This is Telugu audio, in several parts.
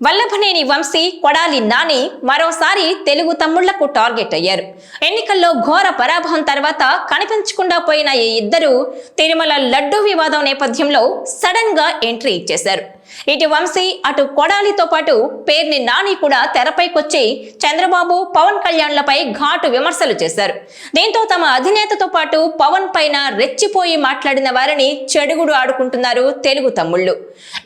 వల్లభనేని వంశీ, కొడాలి నాని మరోసారి తెలుగు తమ్ముళ్లకు టార్గెట్ అయ్యారు. ఎన్నికల్లో ఘోర పరాభవం తర్వాత కనిపించకుండా పోయిన ఈ ఇద్దరు తిరుమల లడ్డూ వివాదం నేపథ్యంలో సడన్ గా ఎంట్రీ ఇచ్చేశారు. ఇటు వంశీ అటు కొడాలితో పాటు పేర్ని నాని కూడా తెరపైకొచ్చి చంద్రబాబు, పవన్ కళ్యాణ్లపై ఘాటు విమర్శలు చేశారు. దీంతో తమ అధినేతతో పాటు పవన్ పైన రెచ్చిపోయి మాట్లాడిన వారిని చెడుగుడు ఆడుకుంటున్నారు తెలుగు తమ్ముళ్లు.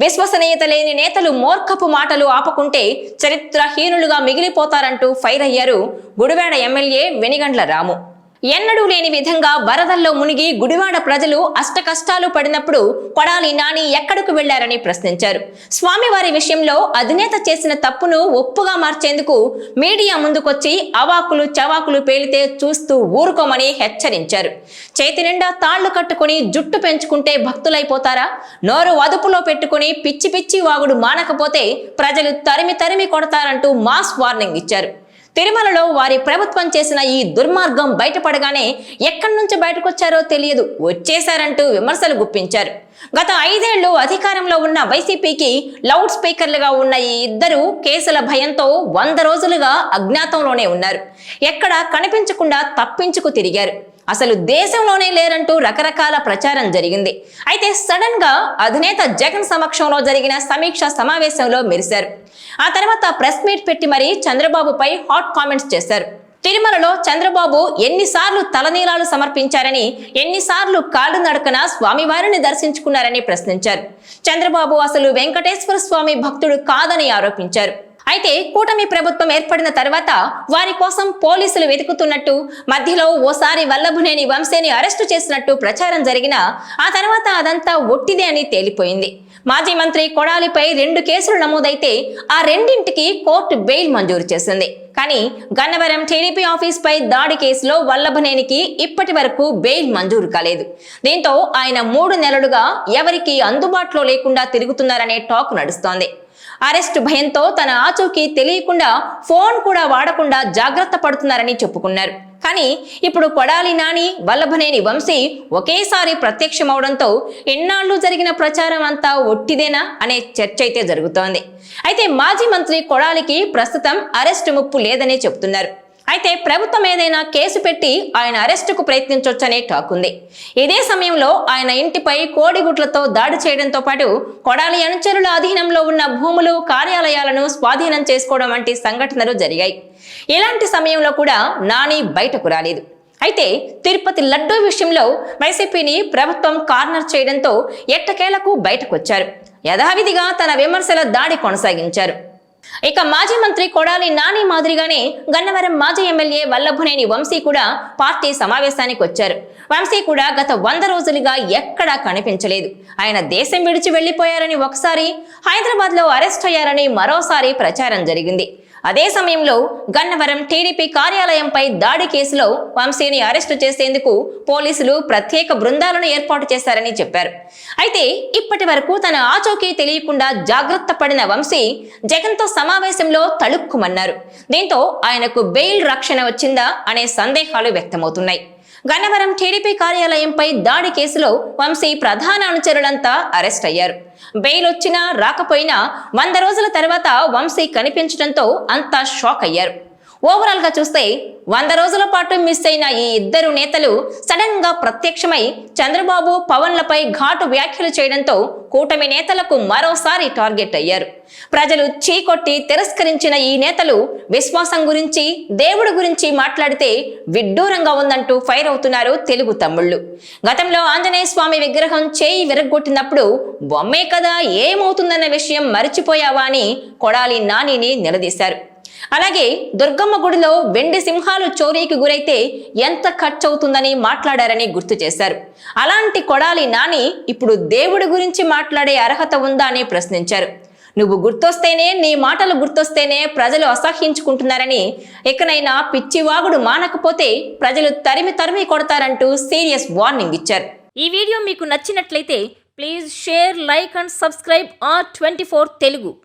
విశ్వసనీయత లేని నేతలు మూర్ఖపు మాటలు ఆపుకుంటే చరిత్రహీనులుగా మిగిలిపోతారంటూ ఫైర్ అయ్యారు గుడివాడ ఎమ్మెల్యే వెనిగండ్ల రాము. ఎన్నడూ లేని విధంగా వరదల్లో మునిగి గుడివాడ ప్రజలు అష్టకష్టాలు పడినప్పుడు కొడాలి నాని ఎక్కడకు వెళ్లారని ప్రశ్నించారు. స్వామివారి విషయంలో అధినేత చేసిన తప్పును ఒప్పుగా మార్చేందుకు మీడియా ముందుకొచ్చి అవాకులు చవాకులు పేలితే చూస్తూ ఊరుకోమని హెచ్చరించారు. చేతి నిండా తాళ్లు కట్టుకుని జుట్టు పెంచుకుంటే భక్తులైపోతారా? నోరు అదుపులో పెట్టుకుని పిచ్చి పిచ్చి వాగుడు మానకపోతే ప్రజలు తరిమి తరిమి కొడతారంటూ మాస్ వార్నింగ్ ఇచ్చారు. తిరుమలలో వారి ప్రభుత్వం చేసిన ఈ దుర్మార్గం బయటపడగానే ఎక్కడి నుంచి బయటకొచ్చారో తెలియదు, వచ్చేశారంటూ విమర్శలు గుప్పించారు. గత 5 ఏళ్లు అధికారంలో ఉన్న వైసీపీకి లౌడ్ స్పీకర్లుగా ఉన్న ఈ ఇద్దరు కేసుల భయంతో 100 రోజులుగా అజ్ఞాతంలోనే ఉన్నారు. ఎక్కడా కనిపించకుండా తప్పించుకు తిరిగారు. అసలు దేశంలోనే లేరంటూ రకరకాల ప్రచారం జరిగింది. అయితే సడన్ గా అధినేత జగన్ సమక్షంలో జరిగిన సమీక్ష సమావేశంలో మెరిశారు. ఆ తర్వాత ప్రెస్ మీట్ పెట్టి మరీ చంద్రబాబుపై హాట్ కామెంట్స్ చేశారు. తిరుమలలో చంద్రబాబు ఎన్నిసార్లు తలనీలాలు సమర్పించారని, ఎన్నిసార్లు కాళ్ళు నడకన స్వామివారిని దర్శించుకున్నారని ప్రశ్నించారు. చంద్రబాబు అసలు వెంకటేశ్వర స్వామి భక్తుడు కాదని ఆరోపించారు. అయితే కూటమి ప్రభుత్వం ఏర్పడిన తర్వాత వారి కోసం పోలీసులు వెతుకుతున్నట్టు, మధ్యలో ఓసారి వల్లభనేని వంశీని అరెస్టు చేసినట్టు ప్రచారం జరిగినా ఆ తర్వాత అదంతా ఒట్టిదే అని తేలిపోయింది. మాజీ మంత్రి కొడాలిపై 2 కేసులు నమోదైతే ఆ రెండింటికి కోర్టు బెయిల్ మంజూరు చేసింది. కానీ గన్నవరం టీడీపీ ఆఫీస్ పై దాడి కేసులో వల్లభనేనికి ఇప్పటి వరకు బెయిల్ మంజూరు కాలేదు. దీంతో ఆయన 3 నెలలుగా ఎవరికి అందుబాటులో లేకుండా తిరుగుతున్నారనే టాక్ నడుస్తోంది. అరెస్టు భయంతో తన ఆచూకీ తెలియకుండా ఫోన్ కూడా వాడకుండా జాగ్రత్త పడుతున్నారని చెప్పుకున్నారు. కానీ ఇప్పుడు కొడాలి నాని, వల్లభనేని వంశీ ఒకేసారి ప్రత్యక్షమవడంతో ఎన్నాళ్ళు జరిగిన ప్రచారం అంతా ఒట్టిదేనా అనే చర్చ అయితే జరుగుతోంది. అయితే మాజీ మంత్రి కొడాలికి ప్రస్తుతం అరెస్టు ముప్పు లేదనే చెబుతున్నారు. అయితే ప్రభుత్వం ఏదైనా కేసు పెట్టి ఆయన అరెస్టుకు ప్రయత్నించొచ్చనే టాక్ ఉంది. ఇదే సమయంలో ఆయన ఇంటిపై కోడిగుడ్లతో దాడి చేయడంతో పాటు కొడాలి అనుచరుల అధీనంలో ఉన్న భూములు, కార్యాలయాలను స్వాధీనం చేసుకోవడం వంటి సంఘటనలు జరిగాయి. ఇలాంటి సమయంలో కూడా నాని బయటకు రాలేదు. అయితే తిరుపతి లడ్డూ విషయంలో వైసీపీని ప్రభుత్వం కార్నర్ చేయడంతో ఎట్టకేలకు బయటకొచ్చారు. యథావిధిగా తన విమర్శల దాడి కొనసాగించారు. ఇక మాజీ మంత్రి కొడాలి నాని మాదిరిగానే గన్నవరం మాజీ ఎమ్మెల్యే వల్లభనేని వంశీ కూడా పార్టీ సమావేశానికి వచ్చారు. వంశీ కూడా గత 100 రోజులుగా ఎక్కడా కనిపించలేదు. ఆయన దేశం విడిచి వెళ్లిపోయారని ఒకసారి, హైదరాబాద్ లో అరెస్ట్ అయ్యారని మరోసారి ప్రచారం జరిగింది. అదే సమయంలో గన్నవరం టీడీపీ కార్యాలయంపై దాడి కేసులో వంశీని అరెస్టు చేసేందుకు పోలీసులు ప్రత్యేక బృందాలను ఏర్పాటు చేశారని చెప్పారు. అయితే ఇప్పటి వరకు తన ఆచూకీ తెలియకుండా జాగ్రత్త పడిన వంశీ జగన్తో సమావేశంలో తళుక్కుమన్నారు. దీంతో ఆయనకు బెయిల్ రక్షణ వచ్చిందా అనే సందేహాలు వ్యక్తమవుతున్నాయి. గన్నవరం టీడీపీ కార్యాలయంపై దాడి కేసులో వంశీ ప్రధాన అనుచరులంతా అరెస్ట్ అయ్యారు. బెయిల్ వచ్చినా రాకపోయినా 100 రోజుల తర్వాత వంశీ కనిపించడంతో అంతా షాక్ అయ్యారు. ఓవరాల్ గా చూస్తే 100 రోజుల పాటు మిస్ అయిన ఈ ఇద్దరు నేతలు సడన్ గా ప్రత్యక్షమై చంద్రబాబు, పవన్లపై ఘాటు వ్యాఖ్యలు చేయడంతో కూటమి నేతలకు మరోసారి టార్గెట్ అయ్యారు. ప్రజలు చీకొట్టి తిరస్కరించిన ఈ నేతలు విశ్వాసం గురించి, దేవుడి గురించి మాట్లాడితే విడ్డూరంగా ఉందంటూ ఫైర్ అవుతున్నారు తెలుగు తమ్ముళ్లు. గతంలో ఆంజనేయ స్వామి విగ్రహం చేయి విరగ్గొట్టినప్పుడు బొమ్మే కదా ఏమవుతుందన్న విషయం మరిచిపోయావా అని కొడాలి నానిని నిలదీశారు. అలాగే దుర్గమ్మ గుడిలో వెండి సింహాలు చోరీకి గురైతే ఎంత ఖర్చు అవుతుందని మాట్లాడారని గుర్తు చేశారు. అలాంటి కొడాలి నాని ఇప్పుడు దేవుడి గురించి మాట్లాడే అర్హత ఉందా అని ప్రశ్నించారు. నువ్వు గుర్తొస్తేనే, నీ మాటలు గుర్తొస్తేనే ప్రజలు అసహ్యించుకుంటున్నారని, ఎక్కనైనా పిచ్చివాగుడు మానకపోతే ప్రజలు తరిమి తరిమి కొడతారంటూ సీరియస్ వార్నింగ్ ఇచ్చారు. ఈ వీడియో మీకు నచ్చినట్లయితే please share, like and subscribe R24 Telugu.